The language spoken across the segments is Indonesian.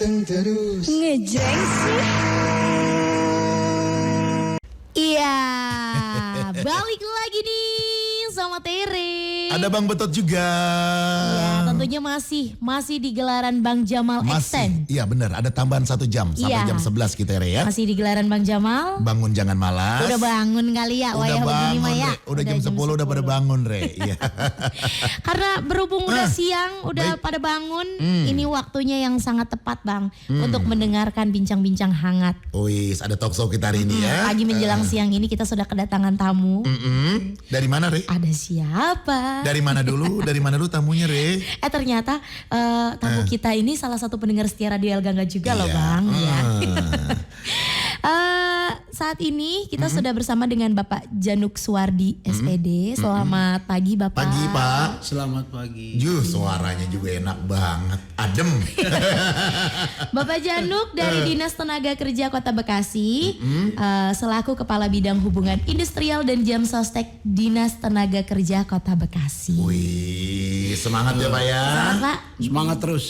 ganteng terus. Ngejreng sih. Iya, balik lagi nih sama Tere. Ada Bang Betot juga. Ya, tentunya masih di gelaran Bang Jamal Extend. Iya benar, ada tambahan 1 jam sampai jam 11 kita ya. Masih di gelaran Bang Jamal. Bangun jangan malas. Udah bangun kali ya, Udah begini mah ya. Udah jam 10 udah pada bangun, Re. Iya. Karena berhubung udah siang, udah pada bangun, ini waktunya yang sangat tepat Bang untuk mendengarkan bincang-bincang hangat. Wis, ada talk show kita hari ini ya. Pagi menjelang siang ini kita sudah kedatangan tamu. Dari mana, Re? Ada siapa? Dari mana dulu? Dari mana dulu tamunya, Re? Ternyata tamu kita ini salah satu pendengar setia Radio El Gangga juga loh Bang. Ya. Saat ini kita sudah bersama dengan Bapak Januk Suwardi SPD. Selamat pagi Bapak. Pagi Pak. Selamat pagi. Suaranya juga enak banget. Adem. Bapak Januk dari Dinas Tenaga Kerja Kota Bekasi. Selaku Kepala Bidang Hubungan Industrial dan Jam Sostek Dinas Tenaga Kerja Kota Bekasi. Wih, semangat ya Pak ya. Selamat Pak. Semangat terus.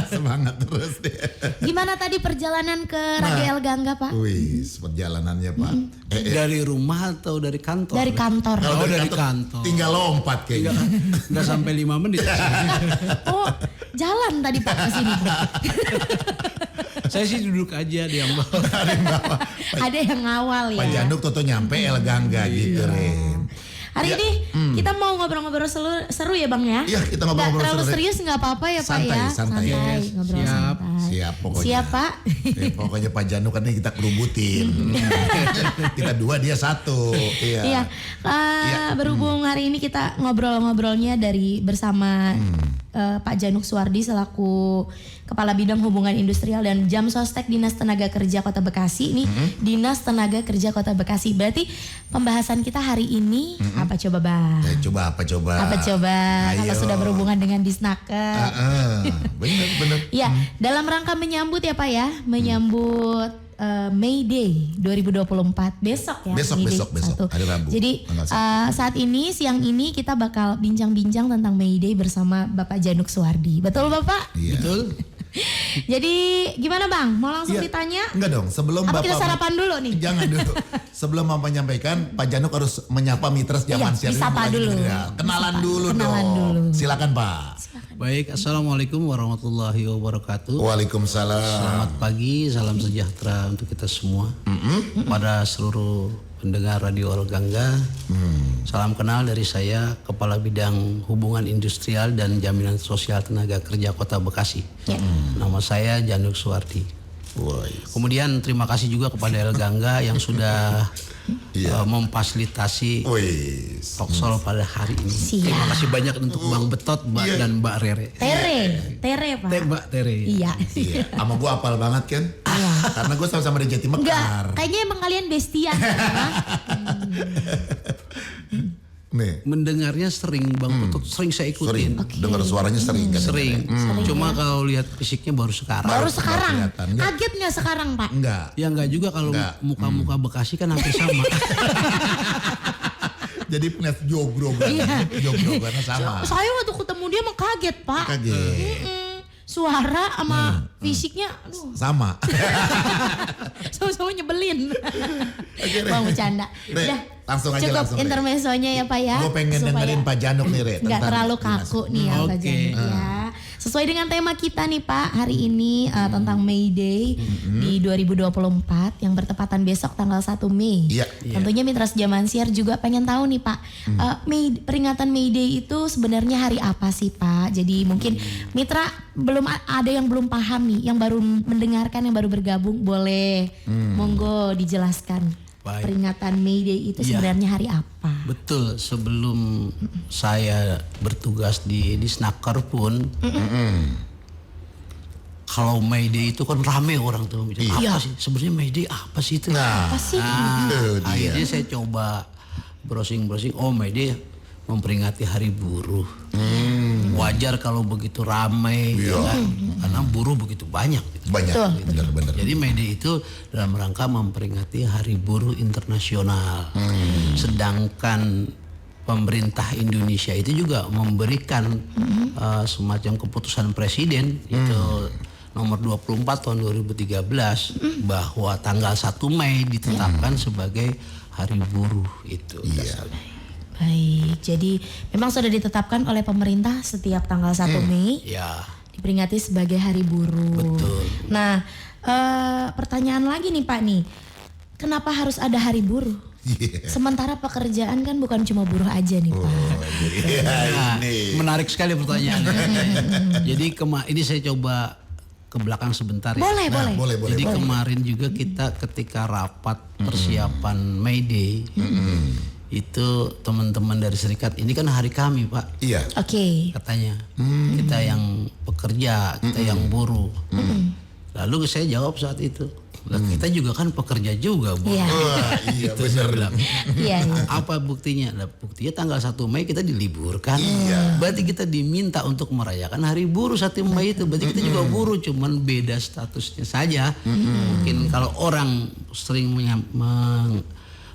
Semangat terus deh. Gimana tadi perjalanan ke Radio El Gangga Pak? Wih, perjalanannya Pak. Dari rumah atau dari kantor? Dari kantor. Kalau dari kantor. tinggal lompat kayaknya. Udah sampai 5 menit. Oh, jalan tadi Pak ke sini. Saya sih duduk aja di yang bawah. Ada yang ngawal ya. Pak Januk toto nyampe El Gangga gitu, Ren. Hari ini kita mau ngobrol-ngobrol seru ya Bang ya. Iya, kita Nggak ngobrol-ngobrol terlalu seru. serius nggak apa-apa ya Pak Santai, ya. santai. Ngobrol Siap. santai. Siap pokoknya. Siap Pak. Pokoknya Pak Januk kan ini kita kerubutin. Kita 2 dia 1. Iya. Iya. Berhubung hari ini kita ngobrol-ngobrolnya dari bersama Pak Januk Suwardi selaku Kepala Bidang Hubungan Industrial dan Jam Sostek Dinas Tenaga Kerja Kota Bekasi. Ini Dinas Tenaga Kerja Kota Bekasi. Berarti pembahasan kita hari ini apa coba Bang? Coba apa coba? Apa coba kalau Ayo. sudah berhubungan dengan Disnaker? Bener. Ya, dalam rangka menyambut ya Pak ya, menyambut May Day 2024 besok ya. Besok, May Day besok, 1. hari Rabu. Jadi saat ini siang ini kita bakal bincang-bincang tentang May Day bersama Bapak Januk Suwardi. Betul Bapak? Iya. Betul. Jadi gimana Bang? Mau langsung Iya. ditanya? Enggak dong, sebelum Apa Bapak kita sarapan dulu nih? Jangan dulu. Sebelum Bapak menyampaikan, Pak Januk harus menyapa mitra Iya, zaman siang ini disapa mulai dulu. general. Kenalan dulu Kenalan dong. dulu. Silakan Pak. Baik, Assalamualaikum warahmatullahi wabarakatuh. Waalaikumsalam. Selamat pagi, salam sejahtera untuk kita semua. Pada seluruh pendengar Radio El Gangga. Salam kenal dari saya, Kepala Bidang Hubungan Industrial dan Jaminan Sosial Tenaga Kerja Kota Bekasi. Nama saya Januk Suwardi. Kemudian terima kasih juga kepada El Gangga yang sudah memfasilitasi talk show pada hari ini. Terima kasih banyak untuk Bang Betot, Mbak dan Mbak Rere. Tere Pak. Mbak Tere. Iya. Iya, sama gue apal banget kan? Karena gue sama-sama dari Jatimekar. Enggak, kayaknya emang kalian bestian. Nih, Mendengarnya sering Bang Betot, sering saya sering ikutin. dengar suaranya sering kan? Sering. Cuma kalau lihat fisiknya baru sekarang. Baru sekarang. kelihatan. Enggak. Kaget nggak sekarang Pak? Enggak. Ya enggak juga kalau Enggak. muka-muka Bekasi kan hampir sama. Jadi punya jogro karena sama. Saya waktu ketemu dia emang kaget Pak. Kaget. Suara sama fisiknya, aduh, Sama. sama-sama nyebelin. Re. Bang bercanda. Re, Udah, langsung aja, cukup langsung, Re. intermezzonya ya Pak ya. Gue pengen Supaya dengerin Pak Januk nih, Re. nggak tentang terlalu dinas. kaku nih ya Pak Oke. Januk ya. Sesuai dengan tema kita nih Pak hari ini tentang May Day di 2024 yang bertepatan besok tanggal 1 Mei. Iya. Tentunya Mitra Sejaman Siar juga pengen tahu nih Pak, peringatan May Day itu sebenarnya hari apa sih Pak? Jadi mungkin Mitra belum ada yang belum paham nih, yang baru mendengarkan, yang baru bergabung, boleh monggo dijelaskan. Baik. Peringatan May Day itu Iya. sebenarnya hari apa? Betul, sebelum saya bertugas di Disnaker pun kalau May Day itu kan rame orang tuh bicara, Iya. apa sih sebenarnya May Day apa sih itu? Nah, Apa sih? itu dia. Akhirnya saya coba browsing, oh May Day memperingati Hari Buruh. Wajar kalau begitu ramai, ya kan? Karena buruh begitu banyak. Gitu. Banyak, Betul. bener-bener. Jadi May Day itu dalam rangka memperingati Hari Buruh Internasional. Sedangkan pemerintah Indonesia itu juga memberikan semacam keputusan presiden itu nomor 24 tahun 2013 bahwa tanggal 1 Mei ditetapkan sebagai Hari Buruh itu. Iya. Baik, jadi memang sudah ditetapkan oleh pemerintah setiap tanggal 1 Mei Ya, diperingati sebagai Hari Buruh. betul. Nah, pertanyaan lagi nih Pak nih, kenapa harus ada Hari Buruh? Iya. Sementara pekerjaan kan bukan cuma buruh aja nih Pak. Iya, Nah, ini. menarik sekali pertanyaannya. Jadi ini saya coba ke belakang sebentar ya. Boleh, Nah, boleh. boleh. Jadi kemarin juga kita ketika rapat persiapan May Day, itu teman-teman dari serikat ini kan hari kami Pak, Iya. Oke. katanya kita yang pekerja, kita yang buruh. Lalu saya jawab saat itu, "Lah, kita juga kan pekerja juga Bu." Iya. Wah, iya Itu saya benar. bilang. Iya, iya. Apa buktinya? Nah, buktinya tanggal 1 Mei kita diliburkan. Iya. Berarti kita diminta untuk merayakan Hari Buruh 1 Mei itu. Berarti kita juga buruh, cuman beda statusnya saja. Mungkin kalau orang sering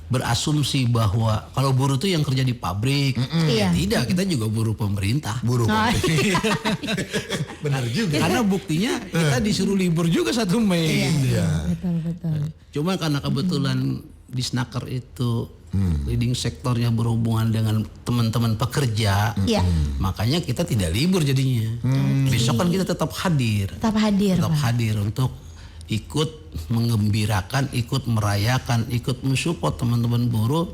berasumsi bahwa kalau buruh itu yang kerja di pabrik. Iya. Tidak, kita juga buruh pemerintah. Buruh. Oh, Benar juga. Karena buktinya kita disuruh libur juga 1 Mei. Iya. betul. Cuma karena kebetulan di Snaker itu leading sektornya berhubungan dengan teman-teman pekerja, Iya. makanya kita tidak libur jadinya. Besok kan kita tetap hadir, Tetap hadir tetap Pak. hadir untuk ikut mengembirakan, ikut merayakan, ikut mensupport teman-teman buruh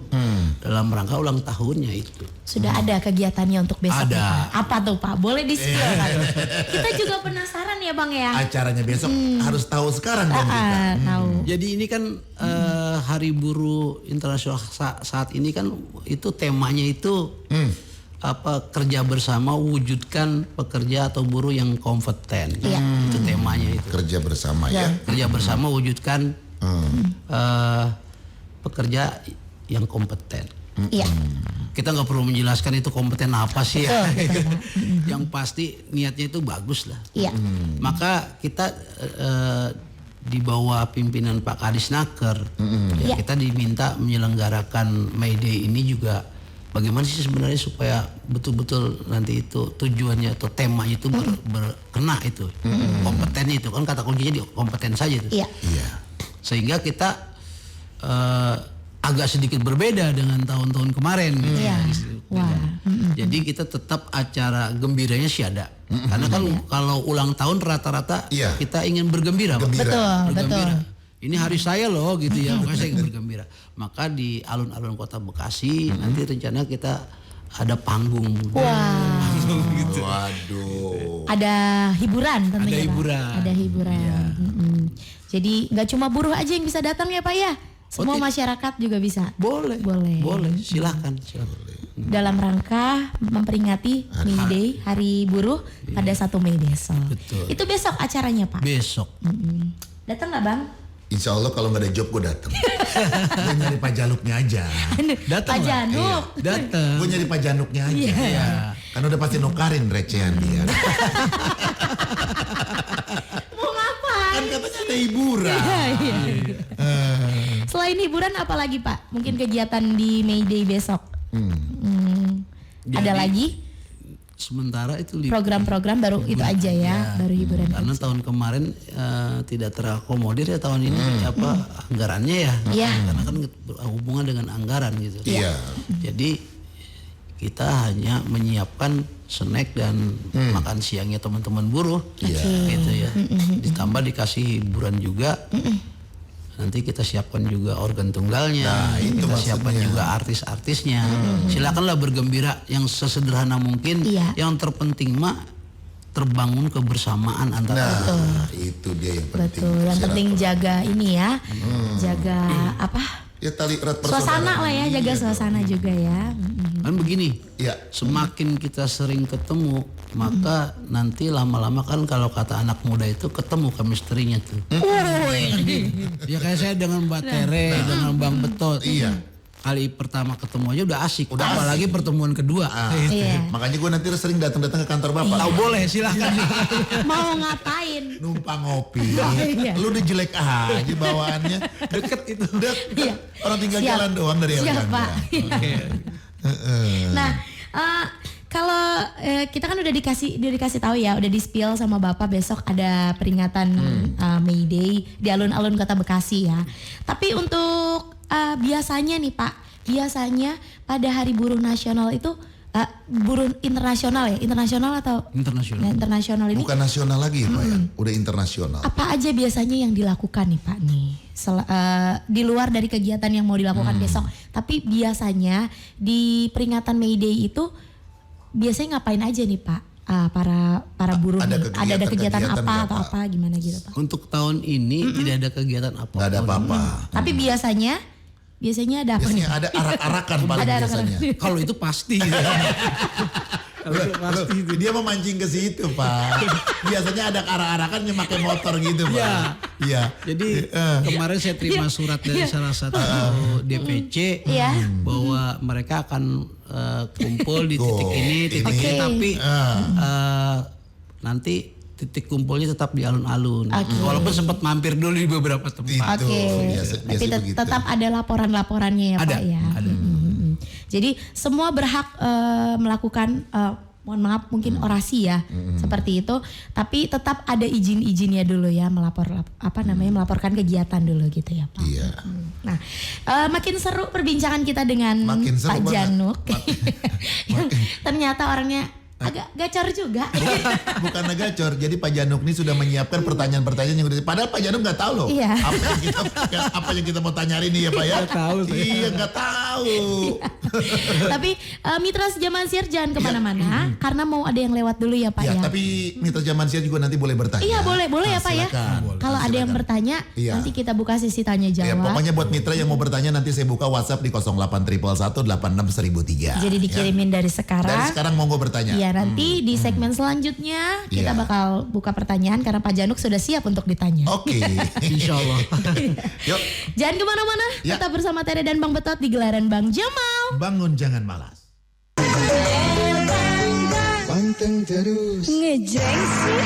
dalam rangka ulang tahunnya itu. Sudah ada kegiatannya untuk besok Ada. nih, Pak. Apa tuh Pak? Boleh di-spill kan? Kita juga penasaran ya Bang ya. Acaranya besok harus tahu sekarang dong kita. Tahu. Jadi ini kan Hari Buruh Internasional saat ini kan itu temanya itu kerja bersama wujudkan pekerja atau buruh yang kompeten. Iya. Itu temanya itu. Kerja bersama ya. Kerja bersama wujudkan pekerja yang kompeten. Iya. Kita nggak perlu menjelaskan itu kompeten apa sih ya. Yang pasti niatnya itu bagus lah. Iya. Maka kita di bawah pimpinan Pak Kadisnaker, ya, Ya. kita diminta menyelenggarakan May Day ini juga bagaimana sih sebenarnya supaya betul-betul nanti itu tujuannya atau temanya itu berkena itu, kompeten itu kan kata kuncinya di kompeten saja itu. Iya. Iya. Sehingga kita agak sedikit berbeda dengan tahun-tahun kemarin. Gitu. Iya. Wah. Jadi kita tetap acara gembiranya sih ada. Karena kan kalau ulang tahun rata-rata Iya. kita ingin bergembira. Pak. Gembira. Betul. Bergembira. Ini hari saya loh gitu ya, makanya saya ingin bergembira. Maka di alun-alun Kota Bekasi nanti rencana kita ada panggung. Wah. Waduh. Ada hiburan tentunya. Ada Pak. hiburan. Ada hiburan. Jadi nggak cuma buruh aja yang bisa datang ya Pak ya. Semua masyarakat juga bisa. Boleh. Boleh. Boleh, silakan. Dalam rangka memperingati May Day, Hari Buruh pada 1 Mei besok. Betul. Itu besok acaranya Pak. Besok. Datang nggak Bang? Insya Allah kalau nggak ada job gue datang. Gue nyari Pak Januknya aja. Datang Pak lah. Januk. Datang. Gue nyari Pak Januknya aja. Iya. Kan udah pasti nukarin recehan dia. Mau ngapain? Kan katanya ada hiburan. Iya. Selain hiburan apa lagi Pak? Mungkin kegiatan di May Day besok. Ada Jadi, lagi Sementara itu libur. program-program baru itu aja ya, baru hiburan. Karena tahun kemarin tidak terakomodir ya tahun ini apa anggarannya ya. Iya. Karena kan hubungan dengan anggaran gitu. Iya. Jadi kita hanya menyiapkan snack dan makan siangnya teman-teman buruh. Iya. Gitu ya. Ditambah dikasih hiburan juga. Nanti kita siapkan juga organ tunggalnya, Nah, itu kita siapkan maksudnya. juga artis-artisnya. Silakanlah bergembira yang sesederhana mungkin. Iya. Yang terpenting mah terbangun kebersamaan antara Nah, itu dia yang penting. Betul. Yang penting jaga ini ya, jaga apa? Ya tali erat Suasana lah ya, jaga suasana juga ya. kan begini. Iya. Semakin kita sering ketemu, maka nanti lama-lama kan kalau kata anak muda itu ketemu chemistry-nya tuh. Ya kayak saya dengan Mbak Tere, dengan Bang Betot. Iya. Kali pertama ketemu aja udah asik. Apalagi pertemuan kedua. Iya. Makanya gue nanti sering datang-datang ke kantor bapak. Tahu boleh silahkan. Mau ngapain? Numpang ngopi. Iya. Lu udah jelek aja bawaannya. Deket itu. Iya. Orang tinggal Siap. jalan doang dari Siap Elganda. Pak. Nah, kalau kita kan udah dikasih tahu ya, udah di-spill sama Bapak besok ada peringatan May Day di alun-alun Kota Bekasi ya. Tapi untuk biasanya nih Pak, biasanya pada Hari Buruh Nasional itu buruh internasional ya, internasional atau Internasional. Nah, internasional ini Bukan nasional lagi Pak ya, udah internasional. apa aja biasanya yang dilakukan nih Pak nih di luar dari kegiatan yang mau dilakukan besok, tapi biasanya di peringatan May Day itu biasanya ngapain aja nih Pak? Para buruh Ada nih? Ada kegiatan kegiatan apa nggak, atau Pak? apa gimana gitu Pak? Untuk tahun ini tidak ada kegiatan apa. Nggak ada apa-apa. Tapi biasanya ada apa nih? Biasanya ada arak-arakan paling Ada arak-arakan. biasanya. Kalau itu pasti. Loh, dia memancing ke situ Pak. Biasanya ada arak-arakan yang pakai motor gitu Pak. Iya. Jadi kemarin saya terima surat dari salah satu DPC Iya. bahwa mereka akan kumpul di titik ini, titik ini, tapi nanti titik kumpulnya tetap di alun-alun. Walaupun sempat mampir dulu di beberapa tempat. Itu biasa Tapi begitu. tetap ada laporan-laporannya ya Ada, Pak ya. ada. Jadi semua berhak melakukan mohon maaf mungkin orasi ya seperti itu, tapi tetap ada izin-izinnya dulu ya melaporkan kegiatan dulu gitu ya Pak. Iya. Nah, makin seru perbincangan kita dengan Makin seru Pak banget. Januk. Yang ternyata orangnya agak gacor juga. Bukan gacor. Jadi Pak Januk ini sudah menyiapkan pertanyaan-pertanyaan yang udah. Padahal Pak Januk nggak tahu loh. Iya. Apa yang kita mau tanya hari ini ya Pak ya? Nggak tahu saya. Iya nggak tahu. Tapi mitra sejaman siar jangan kemana-mana karena mau ada yang lewat dulu ya Pak Ya, ya. tapi mitra zaman siar juga nanti boleh bertanya. Iya boleh ya Pak ya. silakan. Kalau ada yang bertanya Iya. nanti kita buka sesi tanya Ya, jawab. pokoknya buat mitra yang mau bertanya nanti saya buka WhatsApp di 08111861003. Jadi dikirimin dari Dari sekarang. sekarang monggo bertanya. Iya nanti di segmen selanjutnya kita Iya. bakal buka pertanyaan karena Pak Januk sudah siap untuk ditanya. Oke. Insya Allah. Yuk, Jangan kemana-mana, Ya. tetap bersama Tere dan Bang Betot di gelaran Bang Jamal. bangun jangan malas. Panteng terus. Ngejeng sih.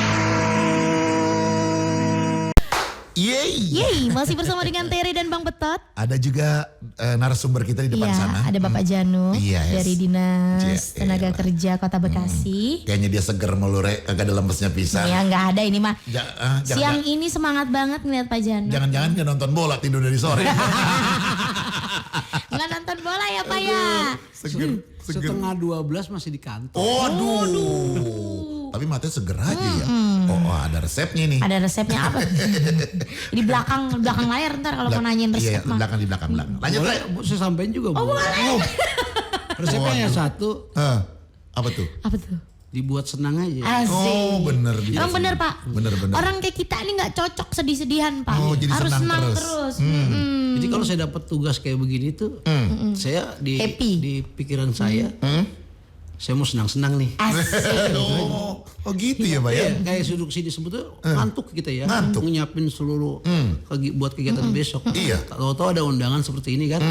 Yeay. Yeay, masih bersama dengan Tere dan Bang Betot. Ada juga narasumber kita di depan Iya, sana. ada Bapak Januk Iya, yes. dari Dinas Iya, Tenaga iya. Kerja Kota Bekasi. Kayaknya dia seger mulu Rek, kagak ada lembesnya pisan. Ya nggak ada ini mah. Jangan, Siang ini semangat banget ngeliat Pak Januk. jangan dia nonton bola tidur dari sore. Nggak nonton bola ya Pak ya. seger. Setengah 12 masih di kantor. Oh, aduh. Tapi matanya seger aja ya. Oh, ada resepnya nih. Ada resepnya apa? Di belakang layar ntar kalau mau nanyain resep Iya, mah. di belakang. Lanjut Boleh, Rek. saya sampaikan juga. Oh Bu. boleh. Resepnya hanya satu, Apa tuh? Apa tuh? dibuat senang aja. Asik. Oh, bener. Emang bener Pak. Bener. Orang kayak kita ini nggak cocok sedih-sedihan Pak. Oh, jadi harus senang senang terus. terus. Jadi kalau saya dapat tugas kayak begini tuh, saya Happy. di pikiran saya mau senang-senang nih. Asik. Oh, gitu ya Pak ya. Iya, kayak duduk sini sebetulnya ngantuk kita ya. Ngantuk. Nyiapin seluruh buat kegiatan besok. Iya. Tahu-tahu ada undangan seperti ini kan.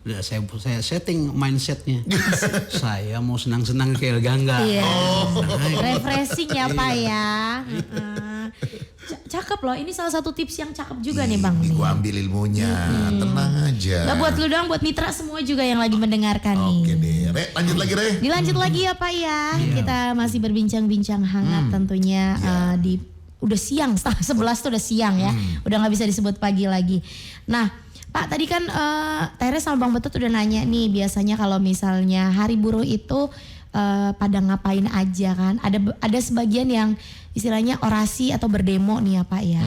Udah saya setting mindsetnya. Saya mau senang-senang kayak gangga. Iya. Refreshing ya Pak ya. Cakep loh. Ini salah satu tips yang cakep juga nih Bang. Ini nih. gua ambil ilmunya. Tenang aja. Gak buat lu doang, buat mitra semua juga yang lagi mendengarkan nih. Oke deh. Rek, lanjut lagi Rek. Dilanjut lagi ya Pak ya. Kita masih berbincang-bincang hangat tentunya udah siang, setengah 11 tuh udah siang ya. Udah nggak bisa disebut pagi lagi. Nah Pak tadi kan Teres sama Bang Betot udah nanya nih biasanya kalau misalnya Hari Buruh itu pada ngapain aja kan. Ada sebagian yang istilahnya orasi atau berdemo nih ya Pak ya.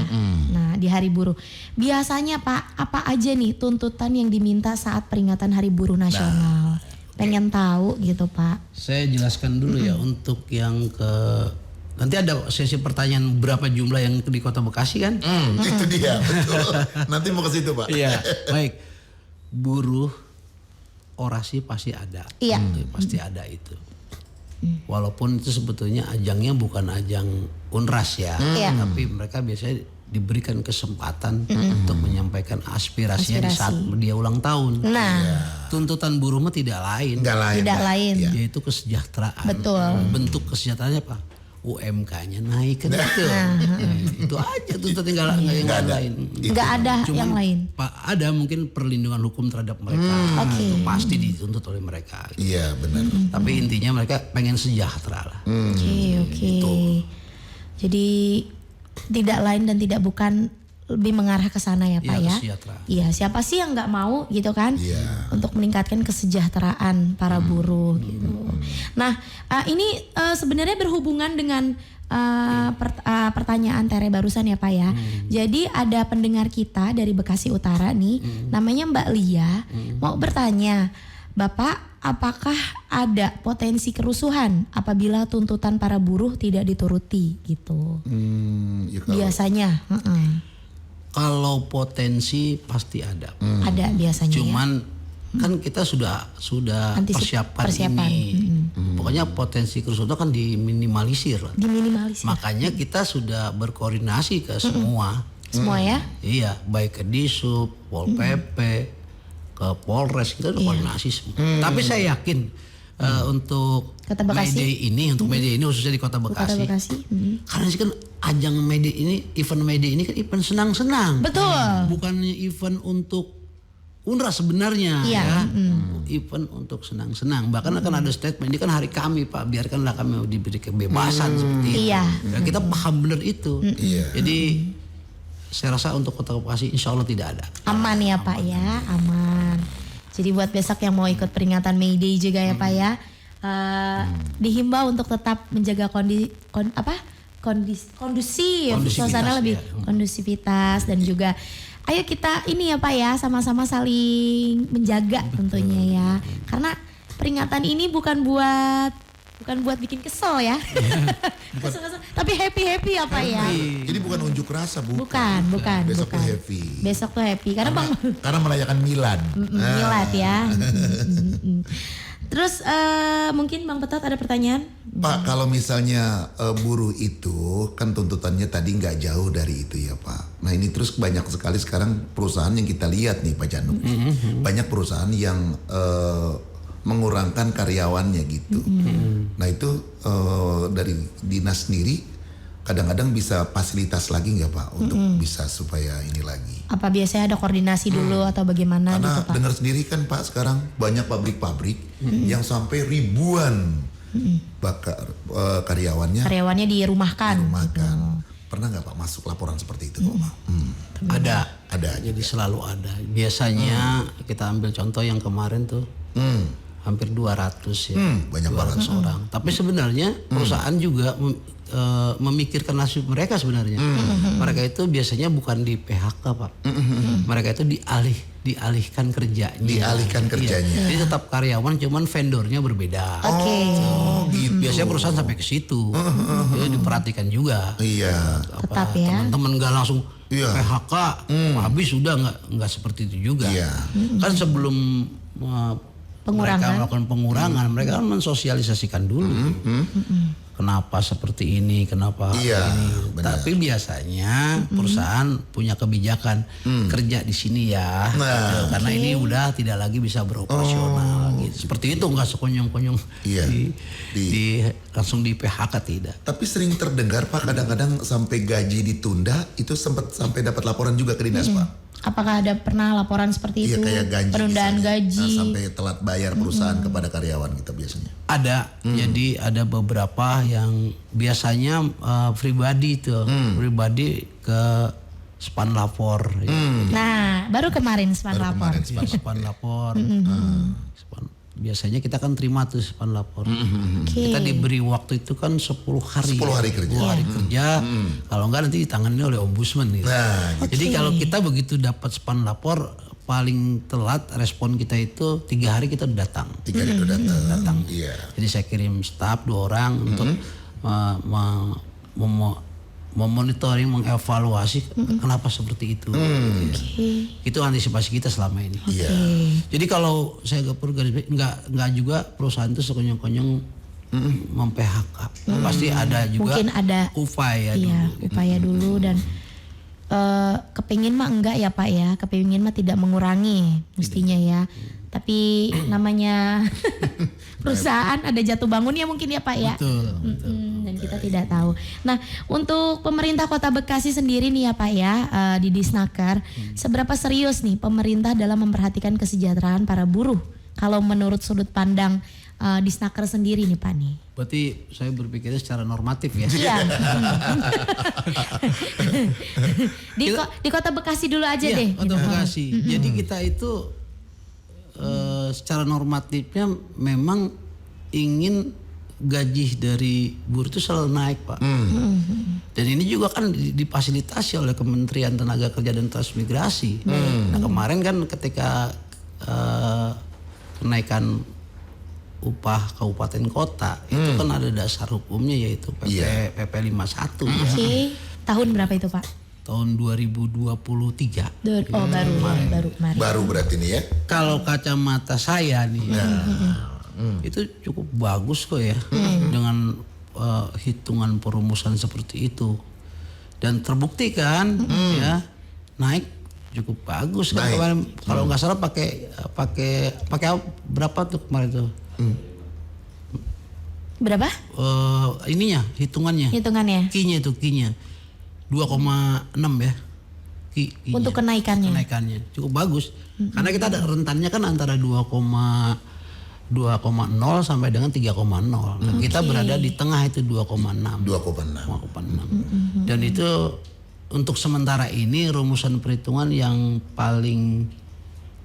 Nah di Hari Buruh. Biasanya Pak apa aja nih tuntutan yang diminta saat peringatan Hari Buruh Nasional? Pengen tahu gitu Pak. Saya jelaskan dulu ya untuk yang nanti ada sesi pertanyaan berapa jumlah yang di Kota Bekasi kan? Itu dia, betul. Nanti mau ke situ Pak. Iya. Baik. Buruh orasi pasti ada. Iya. Pasti ada itu. Walaupun itu sebetulnya ajangnya bukan ajang Unras ya, Iya. tapi mereka biasanya diberikan kesempatan untuk menyampaikan aspirasinya di saat dia ulang tahun. Nah, Tuntutan buruh mah tidak lain, Enggak lain. tidak Pak. lain. Iya. yaitu kesejahteraan. Betul. Bentuk kesejahteraannya apa? UMK-nya naik kan gitu. Itu aja tuh tinggal nggak yang lain. Nggak ada Cuman, yang lain. Ada mungkin perlindungan hukum terhadap mereka. Itu pasti dituntut oleh mereka. Iya benar. Tapi intinya mereka pengen sejahtera lah. Oke. Jadi tidak lain dan tidak bukan lebih mengarah ke sana ya Pak ya. Sejahtera. Iya, siapa sih yang nggak mau gitu kan? Iya. Untuk meningkatkan kesejahteraan para buruh gitu. Nah, ini sebenarnya berhubungan dengan pertanyaan Tere barusan ya Pak ya. Jadi ada pendengar kita dari Bekasi Utara nih, namanya Mbak Lia, mau bertanya, Bapak, apakah ada potensi kerusuhan apabila tuntutan para buruh tidak dituruti gitu? Ya kalau- Biasanya, Kalau potensi pasti ada. ada biasanya. Cuman kan kita sudah persiapan ini. Pokoknya potensi kerusuhan itu kan diminimalisir. Diminimalisir. Makanya kita sudah berkoordinasi ke semua. Semua ya? Iya, baik ke Disub, Pol PP, ke Polres, kita udah koordinasi semua. Tapi saya yakin untuk Kota Bekasi. untuk May Day ini khususnya di Kota Kota Bekasi. Bekasi. Karena sih kan ajang May Day ini, event May Day ini kan event senang-senang. Betul. Bukannya event untuk UNRWA sebenarnya Iya. ya. Event untuk senang-senang. Bahkan akan ada statement, ini kan hari kami Pak, biarkanlah kami diberi kebebasan seperti itu. Iya. Dan kita paham benar itu. Iya. Jadi saya rasa untuk Kota Bekasi insya Allah tidak ada. Aman ya Pak ya, aman. Jadi buat besok yang mau ikut peringatan May Day juga ya Pak ya, dihimbau untuk tetap menjaga kondusif, Kondusivitas, suasana lebih ya. kondusivitas dan juga ayo kita ini ya Pak ya sama-sama saling menjaga tentunya ya. Karena peringatan ini bukan buat bikin kesel ya. Kesel, tapi happy ya Pak ya. Jadi bukan unjuk rasa, Bukan. Besok tuh happy. Besok tuh happy karena Bang Karena merayakan Milan. Milad ya. Terus mungkin Bang Petot ada pertanyaan? Pak, kalau misalnya buruh itu kan tuntutannya tadi nggak jauh dari itu ya Pak. Nah ini terus banyak sekali sekarang perusahaan yang kita lihat nih Pak Januk. Banyak perusahaan yang mengurangkan karyawannya gitu. Nah itu dari dinas sendiri kadang-kadang bisa fasilitas lagi nggak Pak untuk bisa supaya ini lagi. Apa biasanya ada koordinasi dulu atau bagaimana Karena gitu Pak? dengar sendiri kan Pak sekarang banyak pabrik-pabrik yang sampai ribuan karyawannya Karyawannya dirumahkan. dirumahkan. Pernah nggak Pak masuk laporan seperti itu Pak? Ada. Ada. Jadi selalu ada. Biasanya kita ambil contoh yang kemarin tuh. Hampir 200 ya. Banyak 200 banget. orang. Tapi sebenarnya perusahaan juga memikirkan nasib mereka sebenarnya. Mereka itu biasanya bukan di PHK Pak. Mereka itu dialihkan kerjanya. Dialihkan kerjanya. Iya. Jadi tetap karyawan, cuman vendornya berbeda. Oke. Gitu. Biasanya perusahaan sampai ke situ. Jadi diperhatikan juga. Iya. Tetap ya. Teman-teman nggak langsung Iya. PHK, habis sudah nggak seperti itu juga. Iya. Kan sebelum Pengurangan. mereka melakukan pengurangan, mereka kan mensosialisasikan dulu. Kenapa seperti ini, kenapa Iya, ini. benar. Tapi biasanya perusahaan punya kebijakan kerja di sini ya, Nah. gitu. Karena ini udah tidak lagi bisa beroperasional. Gitu. Seperti itu nggak sekonyong-konyong Iya. langsung di PHK tidak. Tapi sering terdengar Pak kadang-kadang sampai gaji ditunda itu sempat sampai dapat laporan juga ke dinas Pak. Apakah ada pernah laporan seperti Iya itu? kayak gaji. Penundaan misalnya. gaji. Nah, sampai telat bayar perusahaan kepada karyawan kita biasanya. Ada, jadi ada beberapa yang biasanya pribadi tuh, pribadi ke span lapor. Ya. Nah, baru kemarin span lapor. Kemarin Pak. Span lapor. Biasanya kita kan terima tuh span lapor. Oke. Kita diberi waktu itu kan 10 hari. 10 hari kerja. 10 hari kerja. Kalau enggak nanti ditangani oleh ombudsman gitu. Nah, Jadi kalau kita begitu dapat span lapor, paling telat respon kita itu 3 hari kita udah datang. 3 hari udah datang. Iya. Jadi saya kirim staf 2 orang untuk memonitoring, mengevaluasi kenapa seperti itu. Itu antisipasi kita selama ini. Iya. Jadi kalau saya gak perlu garis nggak juga perusahaan itu sekonyong-konyong mem-PHK. Pasti ada juga Mungkin ada upaya iya, dulu. upaya dulu dan kepingin mah enggak ya Pak ya, kepingin mah tidak mengurangi mestinya ya. Tapi namanya perusahaan ada jatuh bangun ya mungkin ya Pak ya. Betul. Dan kita tidak tahu. Nah, untuk pemerintah Kota Bekasi sendiri nih ya Pak ya, di Disnaker, seberapa serius nih pemerintah dalam memperhatikan kesejahteraan para buruh? Kalau menurut sudut pandang Disnaker sendiri nih Pak nih. Berarti saya berpikirnya secara normatif ya. Iya. di Kota Bekasi dulu aja Iya, deh. Kota Bekasi. Jadi kita itu secara normatifnya memang ingin gaji dari buruh itu selalu naik Pak. Dan ini juga kan difasilitasi oleh Kementerian Tenaga Kerja dan Transmigrasi. Nah kemarin kan ketika kenaikan upah kabupaten kota itu kan ada dasar hukumnya yaitu PP 51 ya. Oke. Tahun berapa itu Pak? Tahun 2023. Oh baru kemarin. Baru berarti nih ya. Kalau kacamata saya nih itu cukup bagus kok ya dengan hitungan perumusan seperti itu dan terbukti kan ya naik cukup bagus kan kemarin kalau nggak salah pakai berapa tuh kemarin tuh Berapa? ininya hitungannya kinya 2,6 ya. Untuk kenaikannya cukup bagus karena kita ada rentannya kan antara 2,0 sampai dengan 3,0. Nah, kita berada di tengah itu 2,6. Dan itu untuk sementara ini rumusan perhitungan yang paling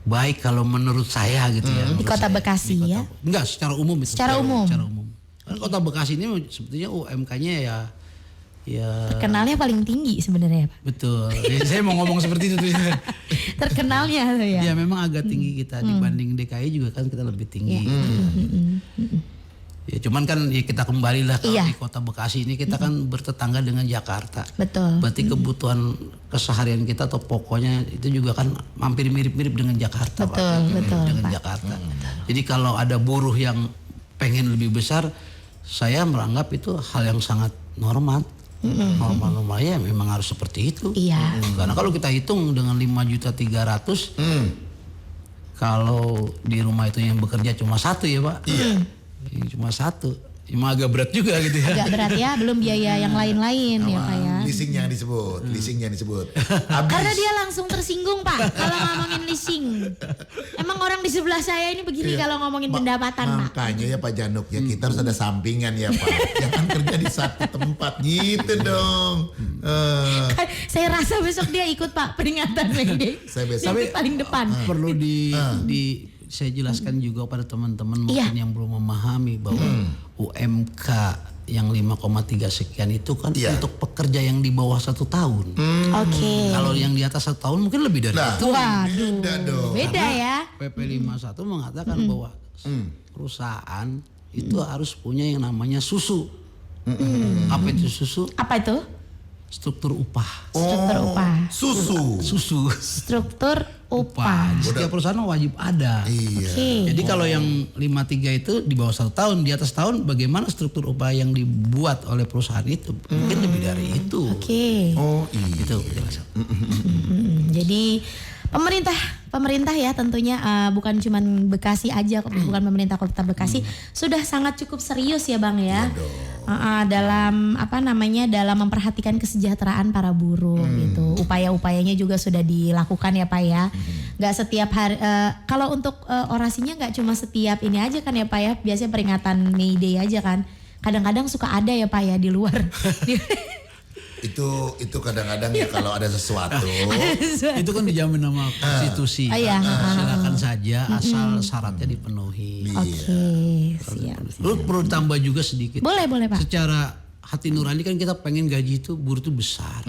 baik kalau menurut saya gitu ya. Di Kota Bekasi ya? Enggak, secara umum itu. Secara umum. Kan Kota Bekasi ini sebetulnya UMK-nya ya terkenalnya paling tinggi sebenarnya Pak. Betul. Ya, saya mau ngomong seperti itu tuh. Terkenalnya tuh ya. Ya memang agak tinggi kita dibanding DKI juga kan kita lebih tinggi. Ya cuman kan ya kita kembalilah kalau di Kota Bekasi ini kita kan bertetangga dengan Jakarta. Betul. Berarti kebutuhan keseharian kita atau pokoknya itu juga kan hampir mirip-mirip dengan Jakarta. Betul, dengan Pak. Jakarta. Jadi kalau ada buruh yang pengen lebih besar, saya menganggap itu hal yang sangat normal. Normal ya memang harus seperti itu. Iya. Karena kalau kita hitung dengan 5.300.000 kalau di rumah itu yang bekerja cuma satu ya Pak. Iya. Cuma satu. Cuma agak berat juga gitu ya. Agak berat ya, belum biaya yang lain-lain ya Pak ya. Leasingnya disebut. Karena dia langsung tersinggung Pak kalau ngomongin leasing. Emang orang di sebelah saya ini begini kalau ngomongin pendapatan Pak. Makanya ya Pak Januk ya kita harus ada sampingan ya Pak. Jangan kerja di satu tempat gitu dong. Saya rasa besok dia ikut Pak peringatan Mayday. Saya besok Dia ikut paling depan. Perlu saya jelaskan juga pada teman-teman mungkin yang belum memahami bahwa UMK yang 5,3 sekian itu kan untuk pekerja yang di bawah 1 tahun. Oke. Kalau yang di atas 1 tahun mungkin lebih dari itu. Waduh. Beda ya. PP 51 mengatakan bahwa perusahaan itu harus punya yang namanya susu. Apa itu susu? Apa itu? Struktur upah. Struktur upah. Susu. Struktur upah. Setiap perusahaan wajib ada. Iya. Oke. Jadi kalau yang 53 itu di bawah 1 tahun, di atas tahun bagaimana struktur upah yang dibuat oleh perusahaan itu? Mungkin lebih dari itu. Oke. Oh iya. Itu. Jadi pemerintah ya tentunya bukan cuman Bekasi aja, bukan pemerintah Kota Bekasi sudah sangat cukup serius ya Bang ya. Dalam dalam memperhatikan kesejahteraan para buruh gitu. Upaya-upayanya juga sudah dilakukan ya Pak ya. Nggak setiap hari kalau untuk orasinya nggak cuma setiap ini aja kan ya Pak ya. Biasanya peringatan May Day aja kan. Kadang-kadang suka ada ya Pak ya di luar. Itu kadang-kadang ya kalau ada sesuatu. Itu kan dijamin sama konstitusi. Silakan saja asal syaratnya dipenuhi. Oke, siap. Lu perlu tambah juga sedikit. Boleh Pak. Secara hati nurani kan kita pengen gaji itu buruh itu besar.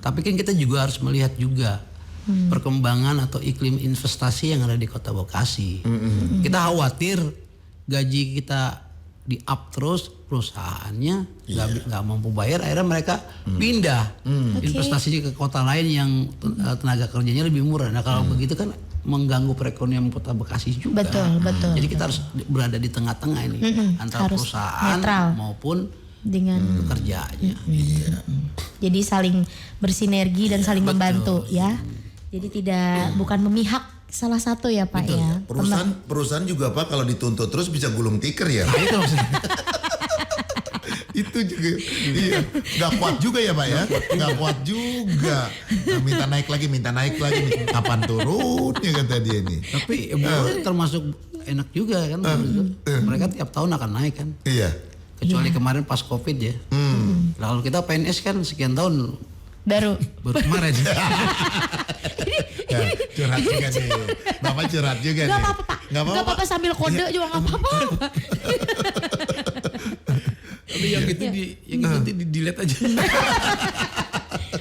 Tapi kan kita juga harus melihat juga perkembangan atau iklim investasi yang ada di Kota Bekasi. Kita khawatir gaji kita di up terus, perusahaannya nggak mampu bayar, akhirnya mereka pindah investasinya ke kota lain yang tenaga kerjanya lebih murah. Nah kalau begitu kan mengganggu perekonomian Kota Bekasi juga. Betul. Jadi kita harus berada di tengah-tengah ini antara harus perusahaan netral maupun dengan pekerjaannya. Jadi saling bersinergi dan saling membantu ya. Jadi bukan memihak salah satu ya Pak Betul. ya. Perusahaan juga Pak kalau dituntut terus bisa gulung tikar ya. Nah, itu maksudnya. Itu juga iya nggak kuat juga ya Pak ya, nggak kuat juga. Nah, minta naik lagi nih. Kapan turunnya kata dia nih. Tapi buruh termasuk enak juga kan. Mereka tiap tahun akan naik kan. Iya. Kecuali kemarin pas Covid ya. Nah, kalau kita PNS kan sekian tahun baru kemarin. Ya, curhat juga nih. Bapak curhat juga nih. Gak apa-apa Pak. Nggak Gak apa-apa sambil kode juga gak apa-apa. Tapi yang itu di delete aja.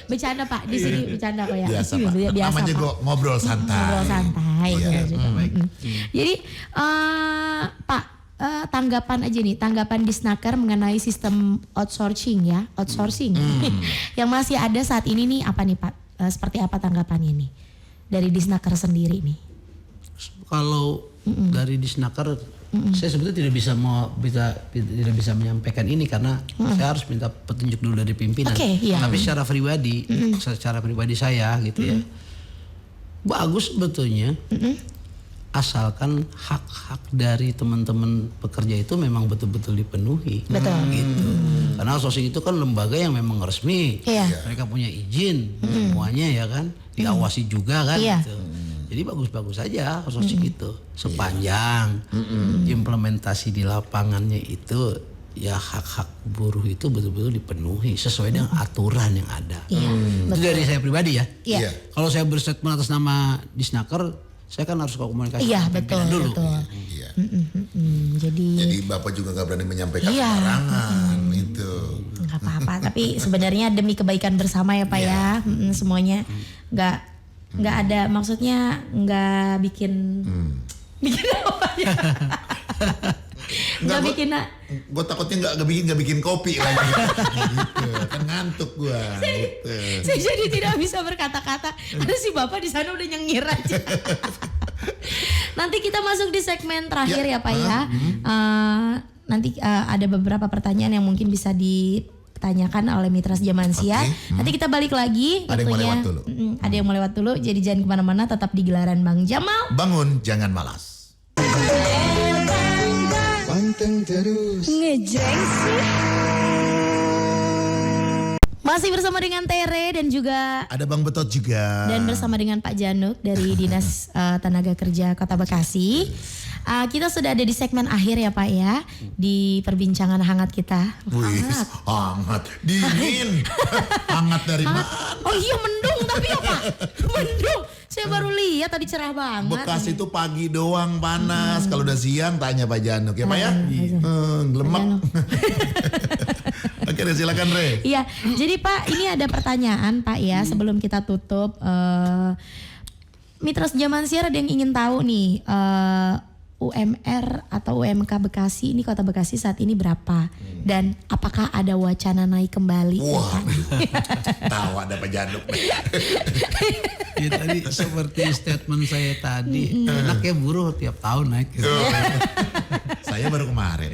Bercanda Pak, di sini bercanda kok ya. Biasa Pak. Biasa Namanya Pak. juga ngobrol santai. Ngobrol santai. Iya, benar juga. baik. Jadi Pak, tanggapan aja nih, tanggapan Disnaker mengenai sistem outsourcing ya, outsourcing yang masih ada saat ini nih apa nih Pak? Seperti apa tanggapannya nih dari Disnaker sendiri nih? Kalau dari Disnaker, saya sebetulnya tidak bisa menyampaikan ini karena saya harus minta petunjuk dulu dari pimpinan. Oke, iya. Tapi secara pribadi saya gitu ya, bagus sebetulnya. Asalkan hak-hak dari teman-teman pekerja itu memang betul-betul dipenuhi. Betul. Gitu. Karena outsourcing itu kan lembaga yang memang resmi. Iya. Mereka punya izin semuanya ya kan, diawasi juga kan. Iya. Gitu. Jadi bagus-bagus saja outsourcing itu, sepanjang implementasi di lapangannya itu ya hak-hak buruh itu betul-betul dipenuhi sesuai dengan aturan yang ada. Iya. Itu dari saya pribadi ya. Iya. Kalau saya berstatement atas nama Disnaker, saya kan harus komunikasi Iya sama betul pimpinan dulu. betul. Iya. Jadi Bapak juga nggak berani menyampaikan Iya. sembarangan itu. nggak apa-apa. Tapi sebenarnya demi kebaikan bersama ya Pak ya, semuanya nggak ada maksudnya nggak bikin apa ya? Nggak bikin Gue takutnya nggak bikin kopi lagi. Gitu. Kan ngantuk gue. Gitu. saya jadi tidak bisa berkata-kata karena si Bapak di sana udah nyengir aja. Nanti kita masuk di segmen terakhir ya Pak ya. Nanti ada beberapa pertanyaan yang mungkin bisa ditanyakan oleh Mitra Jamansia. Nanti kita balik lagi. Ada yang mau lewat dulu. Ada yang mau lewat dulu. Jadi jangan kemana-mana, tetap di Gelaran Bang Jamal. Bangun, jangan malas. Panteng terus. Masih bersama dengan Tere dan juga Ada Bang Betot juga. dan bersama dengan Pak Januk dari Dinas Tenaga Kerja Kota Bekasi. Kita sudah ada di segmen akhir ya Pak ya, di perbincangan hangat kita. Wih, hangat, dingin, hangat dari mana? Oh iya mendung tapi ya Pak, mendung. Saya baru lihat tadi cerah banget. Bekas itu pagi doang panas. Kalau udah siang tanya Pak Januk ya Pak ya. Lemak. Oke, silakan Re. Iya, jadi Pak ini ada pertanyaan Pak ya sebelum kita tutup. Mitra Jamansia ada yang ingin tahu nih. UMR atau UMK Bekasi ini Kota Bekasi saat ini berapa dan apakah ada wacana naik kembali? Wah, tahu ada Pak Januk. Ya, tadi seperti statement saya tadi, enak ya buruh tiap tahun naik. Gitu. Saya baru kemarin.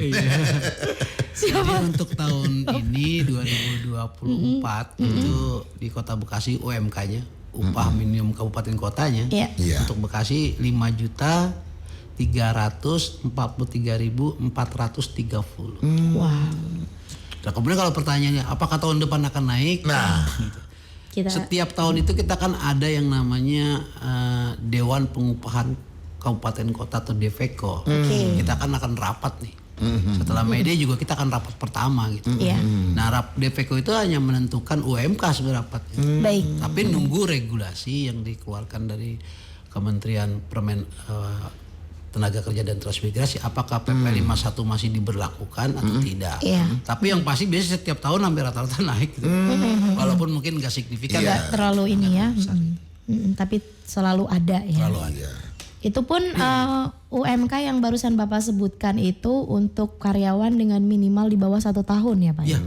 Jadi untuk tahun ini 2024 itu di Kota Bekasi UMK-nya, upah minimum kabupaten kotanya, Iya. untuk Bekasi 5.343.430. Wow. Nah, kemudian kalau pertanyaannya apakah tahun depan akan naik? Nah, Setiap tahun itu kita kan ada yang namanya Dewan Pengupahan Kabupaten Kota atau DPK. Kita kan akan rapat nih. Setelah Mei Day juga kita akan rapat pertama gitu. Iya. Nah, DPK itu hanya menentukan UMK seberapatnya. Baik. Tapi nunggu regulasi yang dikeluarkan dari Kementerian Tenaga Kerja dan Transmigrasi, apakah PP 51 masih diberlakukan atau tidak. Iya. Tapi yang pasti biasanya setiap tahun hampir rata-rata naik gitu. Walaupun mungkin gak signifikan. Nggak terlalu ini ya. Tapi selalu ada ya. Selalu ada. Itu pun UMK yang barusan Bapak sebutkan itu untuk karyawan dengan minimal di bawah 1 tahun ya Pak? Ya,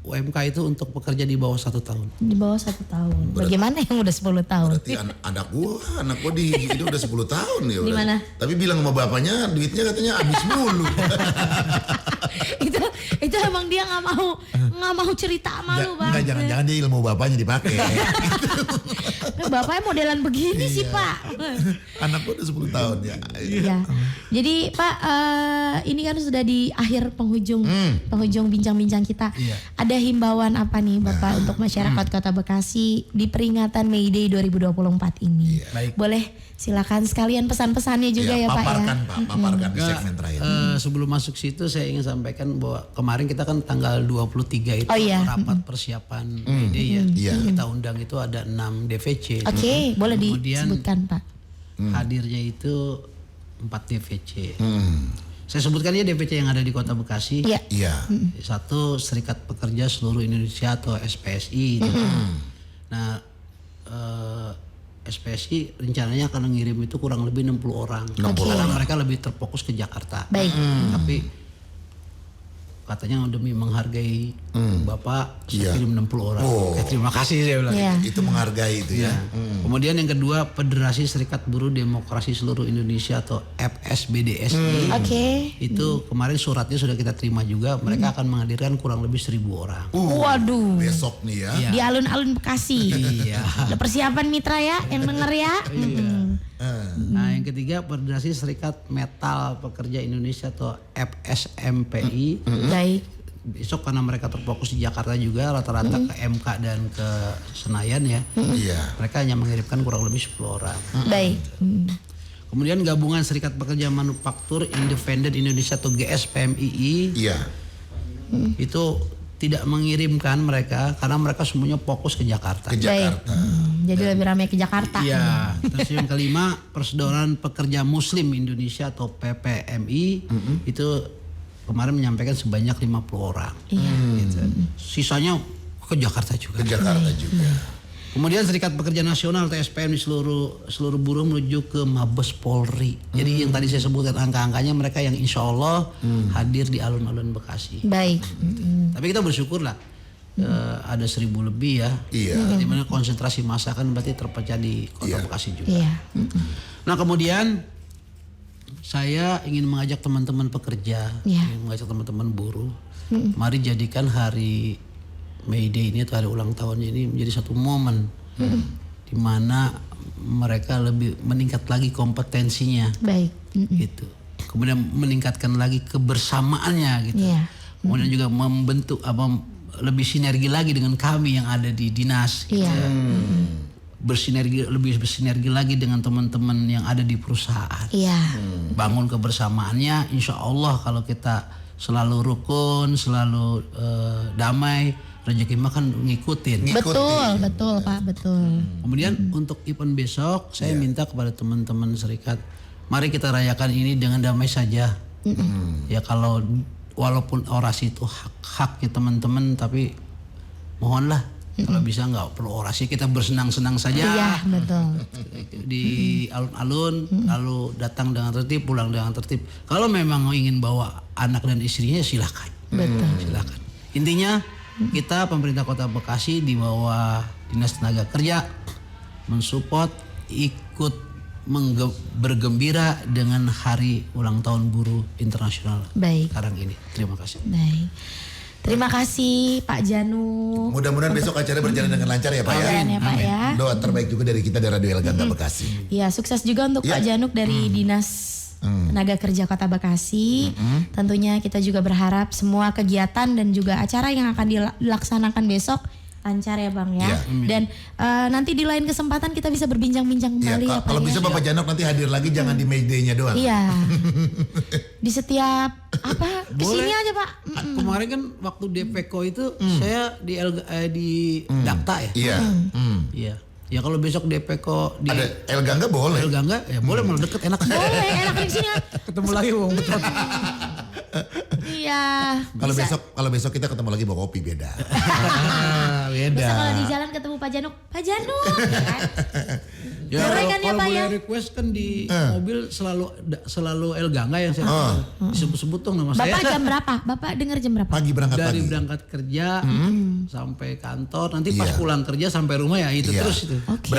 UMK itu untuk pekerja di bawah 1 tahun. Di bawah 1 tahun. Bagaimana yang udah 10 tahun? berarti anak gua di itu udah 10 tahun ya. Di mana? Tapi bilang sama bapaknya duitnya katanya habis mulu. itu emang dia nggak nggak mau cerita sama lu bang. Enggak, jangan-jangan dia ilmu bapaknya dipakai. Bapaknya modelan begini sih pak. Anakku udah 10 tahun ya. Iya. Jadi Pak, ini kan sudah di akhir penghujung bincang-bincang kita. Iya. Ada himbauan apa nih Bapak untuk masyarakat Kota Bekasi di peringatan May Day 2024 ini? Baik. Boleh silakan sekalian pesan-pesannya juga ya Pak ya. paparkan, Pak, paparkan di segmen terakhir. Sebelum masuk situ saya ingin sampaikan bahwa kemarin kita kan tanggal 23 itu Oh, iya. rapat persiapan ide ya. Iya. Kita undang itu ada 6 DVC. Oke, boleh Kemudian disebutkan Pak. hadirnya itu 4 DVC. Saya sebutkan ya DVC yang ada di Kota Bekasi. Iya. Iya. Satu Serikat Pekerja Seluruh Indonesia atau SPSI. Nah, SPSI rencananya akan mengirim itu kurang lebih 60 orang. Karena mereka lebih terfokus ke Jakarta. Baik. Tapi katanya demi menghargai Bapak saya kirim 60 orang. Oke, terima kasih saya bilang. Iya. Itu menghargai itu ya. Kemudian yang kedua Federasi Serikat Buruh Demokrasi Seluruh Indonesia atau FSBDSI. Oke. Itu kemarin suratnya sudah kita terima juga. Mereka akan menghadirkan kurang lebih 1.000 orang. Waduh. Besok nih ya. Iya. Di alun-alun Bekasi. Iya. Ada persiapan mitra ya yang denger ya. Nah yang ketiga Federasi Serikat Metal Pekerja Indonesia atau FSMPI. Baik. Besok karena mereka terfokus di Jakarta juga rata-rata ke MK dan ke Senayan ya. Iya. Mereka hanya mengirimkan kurang lebih 10 orang. Baik. Kemudian gabungan Serikat Pekerja Manufaktur Independen Indonesia atau GSPMII Iya. itu tidak mengirimkan mereka karena mereka semuanya fokus ke Jakarta. Ke Jakarta. Jadi lebih ramai ke Jakarta. Iya. Terus yang kelima Persaudaraan Pekerja Muslim Indonesia atau PPMI itu kemarin menyampaikan sebanyak 50 orang. Iya. Gitu. Sisanya ke Jakarta juga. Ke Jakarta juga. Kemudian Serikat Pekerja Nasional atau SPM di seluruh buruh menuju ke Mabes Polri. Jadi yang tadi saya sebutkan angka-angkanya mereka yang insya Allah hadir di alun-alun Bekasi. Baik. Tapi kita bersyukur lah ada 1.000 lebih ya. Iya. Dimana konsentrasi massa kan berarti terpecah di Kota Iya. Bekasi juga. Iya. Nah kemudian saya ingin mengajak teman-teman pekerja, Iya. ingin mengajak teman-teman buruh, mari jadikan hari May Day ini atau hari ulang tahunnya ini menjadi satu momen di mana mereka lebih meningkat lagi kompetensinya, Baik. gitu. Kemudian meningkatkan lagi kebersamaannya, gitu. Iya. Kemudian juga membentuk lebih sinergi lagi dengan kami yang ada di dinas, gitu. Iya. Lebih bersinergi lagi dengan teman-teman yang ada di perusahaan. Iya. Bangun kebersamaannya, insya Allah kalau kita selalu rukun, selalu damai, rezeki mah kan ngikutin. Betul Pak, betul. Kemudian untuk event besok, saya minta kepada teman-teman serikat, mari kita rayakan ini dengan damai saja. Ya kalau walaupun orasi itu haknya teman-teman, tapi mohonlah kalau bisa nggak perlu orasi, kita bersenang-senang saja. Iya, betul. Di alun-alun, lalu datang dengan tertib, pulang dengan tertib. Kalau memang ingin bawa anak dan istrinya silakan. Betul. Silakan. Intinya kita pemerintah Kota Bekasi di bawah Dinas Tenaga Kerja mensupport, ikut bergembira dengan Hari Ulang Tahun Buruh Internasional Baik. sekarang ini. Terima kasih. Baik. Terima kasih Pak Janu. Mudah-mudahan besok acara berjalan dengan lancar ya Pak ya. Jalan ya Pak ya. Doa terbaik juga dari kita dari Radio El Gangga Bekasi. Ya, sukses juga untuk Pak Januk dari Dinas Tenaga Kerja Kota Bekasi. Tentunya kita juga berharap semua kegiatan dan juga acara yang akan dilaksanakan besok lancar ya Bang ya. Iya. Dan nanti di lain kesempatan kita bisa berbincang-bincang Iya, kembali ya Pak kalau ya. bisa Bapak Janok nanti hadir lagi jangan di May Day-nya doang. Iya. Di setiap kesini aja Pak. Kemarin kan waktu DPKO itu saya di Dakta ya. Iya. Iya. Ya kalau besok DPKO di Ada El Gangga boleh. El Gangga ya boleh, malah deket, enak. Boleh, enak di sini. Ketemu lagi Bang. Iya. Kalau besok kita ketemu lagi bawa kopi beda. Bisa kalau di jalan ketemu Pak Januk, Pak Januk. Ya kan? Ya, Boleh kalau, kan ya, kalau Pak, boleh ya? request kan di mobil selalu El Gangga yang saya disebut-sebut dong nama saya. Bapak jam berapa? Bapak dengar jam berapa? Pagi berangkat Dari pagi. berangkat kerja sampai kantor, nanti pas Iya. pulang kerja sampai rumah ya itu Iya. terus itu. Oke.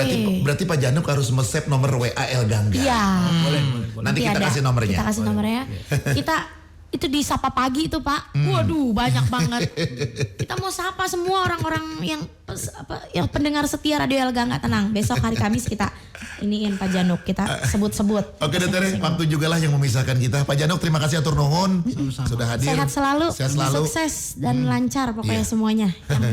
Berarti Pak Januk harus nge-save nomor WA El Gangga. Iya. Boleh. Nanti kita ada. kasih nomornya. Kita kasih nomornya. Kita itu di Sapa Pagi itu Pak. Waduh banyak banget. Kita mau sapa semua orang-orang yang pendengar setia Radio El Gangga. Tenang, besok hari Kamis kita iniin Pak Januk, kita sebut-sebut. Oke deh Tere, waktu juga lah yang memisahkan kita. Pak Januk terima kasih atur nuhun sudah hadir. Sehat selalu, Sehat selalu. sukses dan lancar pokoknya semuanya yang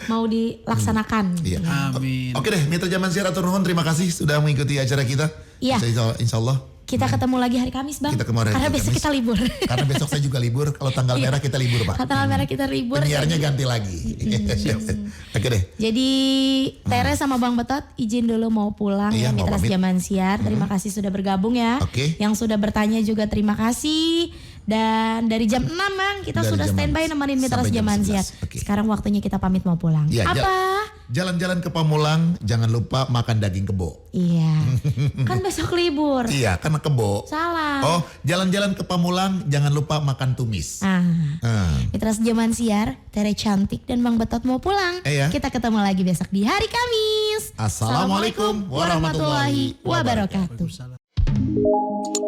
mau dilaksanakan. Iya. Amin. Oke deh, Mitra Zaman Siar atur nuhun, terima kasih sudah mengikuti acara kita. Iya. Insya Allah. Kita ketemu lagi hari Kamis Bang. Kita ketemu hari Karena Kamis. besok kita libur. Karena besok saya juga libur. Kalau tanggal merah kita libur Pak. Kalau tanggal merah kita libur. Penyiarnya ganti lagi. Oke deh. Jadi Tere sama Bang Betot izin dulu mau pulang Iya, ya mau Mitra pamit. Zaman Siar. Terima kasih sudah bergabung ya. Oke. Yang sudah bertanya juga terima kasih. Dan dari jam 6 Bang kita Dari sudah jam standby 6 nemenin Mitra sampai jam Zaman 11. Siar. Oke. Sekarang waktunya kita pamit mau pulang. Iya, Apa? Jalan-jalan ke Pamulang, jangan lupa makan daging kebo. Iya. Kan besok libur. Iya, karena kebo. Salah. Oh, jalan-jalan ke Pamulang, jangan lupa makan tumis. Mitra Zaman Siar, Tere Cantik dan Bang Betot mau pulang. Iya. Kita ketemu lagi besok di hari Kamis. Assalamualaikum warahmatullahi wabarakatuh. Waalaikumsalam.